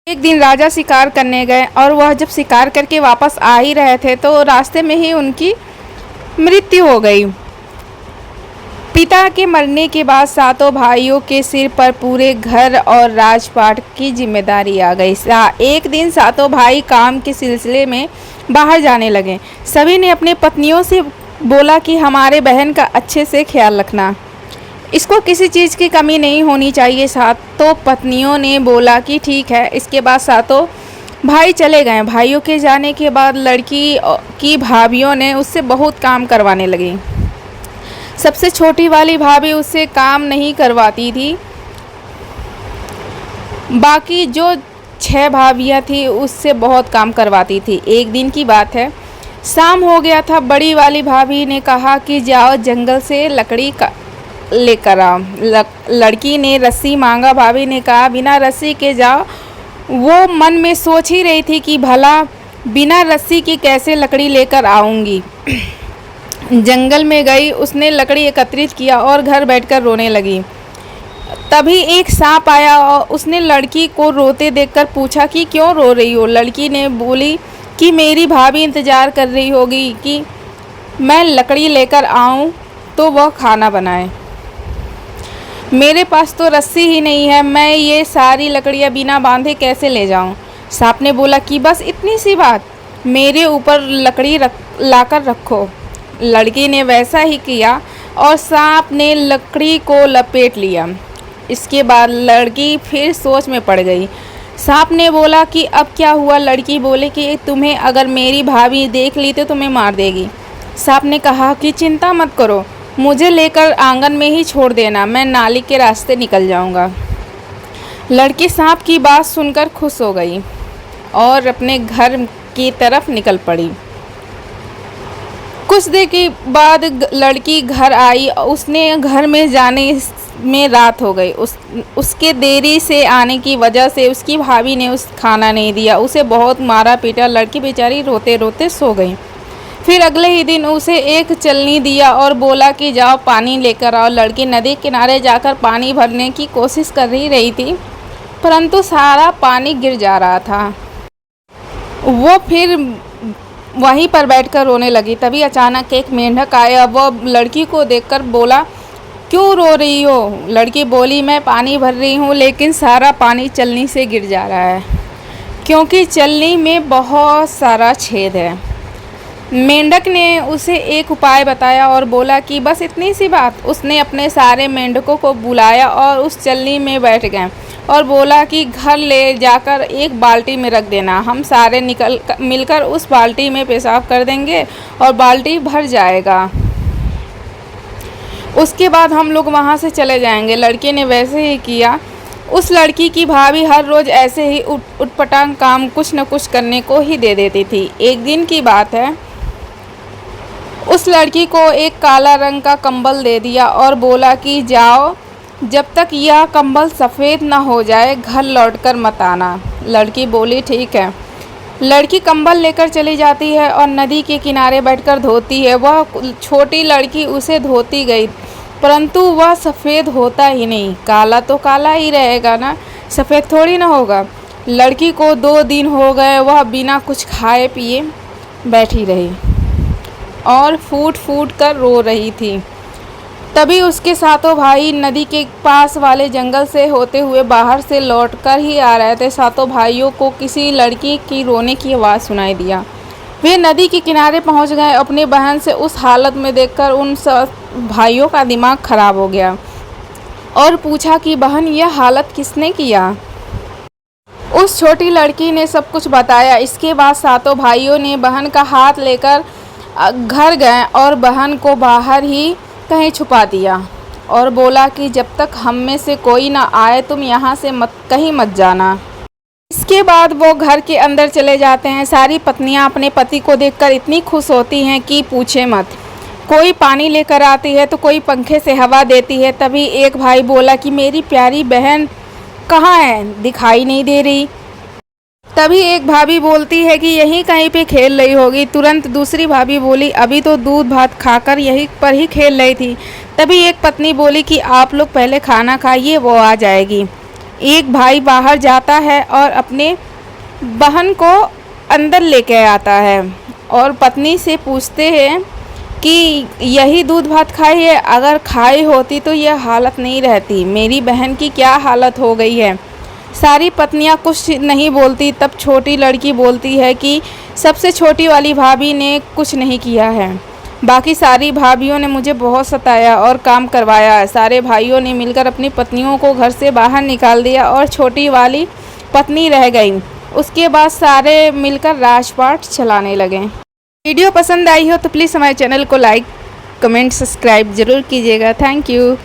एक दिन राजा शिकार करने गए और वह जब शिकार करके वापस आ ही रहे थे तो रास्ते में ही उनकी मृत्यु हो गई। पिता के मरने के बाद सातों भाइयों के सिर पर पूरे घर और राजपाट की जिम्मेदारी आ गई। एक दिन सातों भाई काम के सिलसिले में बाहर जाने लगे। सभी ने अपने पत्नियों से बोला कि हमारे बहन का अच्छे से ख्याल रखना, इसको किसी चीज़ की कमी नहीं होनी चाहिए। सातों पत्नियों ने बोला कि ठीक है। इसके बाद सातों भाई चले गए। भाइयों के जाने के बाद लड़की की भाभियों ने उससे बहुत काम करवाने लगी। सबसे छोटी वाली भाभी उससे काम नहीं करवाती थी। बाकी जो 6 भाभियाँ थी उससे बहुत काम करवाती थी। एक दिन की बात है, शाम हो गया था। बड़ी वाली भाभी ने कहा कि जाओ जंगल से लकड़ी का लेकर आओ। लड़की ने रस्सी मांगा। भाभी ने कहा बिना रस्सी के जाओ। वो मन में सोच ही रही थी कि भला बिना रस्सी के कैसे लकड़ी लेकर आऊँगी। जंगल में गई, उसने लकड़ी एकत्रित किया और घर बैठकर रोने लगी। तभी एक सांप आया और उसने लड़की को रोते देखकर पूछा कि क्यों रो रही हो। लड़की ने बोली कि मेरी भाभी इंतज़ार कर रही होगी कि मैं लकड़ी लेकर आऊं तो वह खाना बनाए। मेरे पास तो रस्सी ही नहीं है, मैं ये सारी लकड़ियाँ बिना बांधे कैसे ले जाऊं। सांप ने बोला कि बस इतनी सी बात, मेरे ऊपर लकड़ी लाकर रखो। लड़की ने वैसा ही किया और सांप ने लकड़ी को लपेट लिया। इसके बाद लड़की फिर सोच में पड़ गई। सांप ने बोला कि अब क्या हुआ। लड़की बोले कि तुम्हें अगर मेरी भाभी देख ली तो तुम्हें मार देगी। सांप ने कहा कि चिंता मत करो, मुझे लेकर आंगन में ही छोड़ देना, मैं नाली के रास्ते निकल जाऊंगा। लड़की सांप की बात सुनकर खुश हो गई और अपने घर की तरफ निकल पड़ी। कुछ देर के बाद लड़की घर आई। उसने घर में जाने में रात हो गई। उसके देरी से आने की वजह से उसकी भाभी ने उस खाना नहीं दिया। उसे बहुत मारा पीटा। लड़की बेचारी रोते रोते सो गई। फिर अगले ही दिन उसे एक चलनी दिया और बोला कि जाओ पानी लेकर आओ। लड़की नदी किनारे जाकर पानी भरने की कोशिश कर ही रही थी, परंतु सारा पानी गिर जा रहा था। वो फिर वहीं पर बैठकर रोने लगी। तभी अचानक एक मेंढक आया। वह लड़की को देखकर बोला क्यों रो रही हो। लड़की बोली मैं पानी भर रही हूँ लेकिन सारा पानी चलनी से गिर जा रहा है, क्योंकि चलनी में बहुत सारा छेद है। मेंढक ने उसे एक उपाय बताया और बोला कि बस इतनी सी बात। उसने अपने सारे मेंढकों को बुलाया और उस चलनी में बैठ गए और बोला कि घर ले जाकर एक बाल्टी में रख देना, हम सारे मिलकर उस बाल्टी में पेशाब कर देंगे और बाल्टी भर जाएगा। उसके बाद हम लोग वहाँ से चले जाएंगे। लड़के ने वैसे ही किया। उस लड़की की भाभी हर रोज़ ऐसे ही उटपटांग काम कुछ न कुछ करने को ही दे देती थी। एक दिन की बात है, उस लड़की को एक काला रंग का कंबल दे दिया और बोला कि जाओ, जब तक यह कंबल सफ़ेद ना हो जाए घर लौटकर मत आना। लड़की बोली ठीक है। लड़की कंबल लेकर चली जाती है और नदी के किनारे बैठकर धोती है। वह छोटी लड़की उसे धोती गई, परंतु वह सफ़ेद होता ही नहीं। काला तो काला ही रहेगा ना, सफ़ेद थोड़ी ना होगा। लड़की को 2 दिन हो गए, वह बिना कुछ खाए पिए बैठी रही और फूट फूट कर रो रही थी। तभी उसके सातों भाई नदी के पास वाले जंगल से होते हुए बाहर से लौटकर ही आ रहे थे। सातों भाइयों को किसी लड़की की रोने की आवाज़ सुनाई दिया। वे नदी के किनारे पहुंच गए। अपनी बहन से उस हालत में देखकर उन सब भाइयों का दिमाग खराब हो गया और पूछा कि बहन यह हालत किसने किया। उस छोटी लड़की ने सब कुछ बताया। इसके बाद सातों भाइयों ने बहन का हाथ लेकर घर गए और बहन को बाहर ही कहीं छुपा दिया और बोला कि जब तक हम में से कोई ना आए तुम यहाँ से कहीं मत जाना। इसके बाद वो घर के अंदर चले जाते हैं। सारी पत्नियाँ अपने पति को देखकर इतनी खुश होती हैं कि पूछे मत। कोई पानी लेकर आती है तो कोई पंखे से हवा देती है। तभी एक भाई बोला कि मेरी प्यारी बहन कहाँ है, दिखाई नहीं दे रही। तभी एक भाभी बोलती है कि यहीं कहीं पे खेल रही होगी। तुरंत दूसरी भाभी बोली अभी तो दूध भात खाकर यहीं पर ही खेल रही थी। तभी एक पत्नी बोली कि आप लोग पहले खाना खाइए, वो आ जाएगी। एक भाई बाहर जाता है और अपने बहन को अंदर लेके आता है और पत्नी से पूछते हैं कि यही दूध भात खाई है, अगर खाई होती तो यह हालत नहीं रहती, मेरी बहन की क्या हालत हो गई है। सारी पत्नियां कुछ नहीं बोलती। तब छोटी लड़की बोलती है कि सबसे छोटी वाली भाभी ने कुछ नहीं किया है, बाकी सारी भाभीयों ने मुझे बहुत सताया और काम करवाया। सारे भाइयों ने मिलकर अपनी पत्नियों को घर से बाहर निकाल दिया और छोटी वाली पत्नी रह गई। उसके बाद सारे मिलकर राजपाट चलाने लगे। वीडियो पसंद आई हो तो प्लीज़ हमारे चैनल को लाइक, कमेंट, सब्सक्राइब ज़रूर कीजिएगा। Thank you.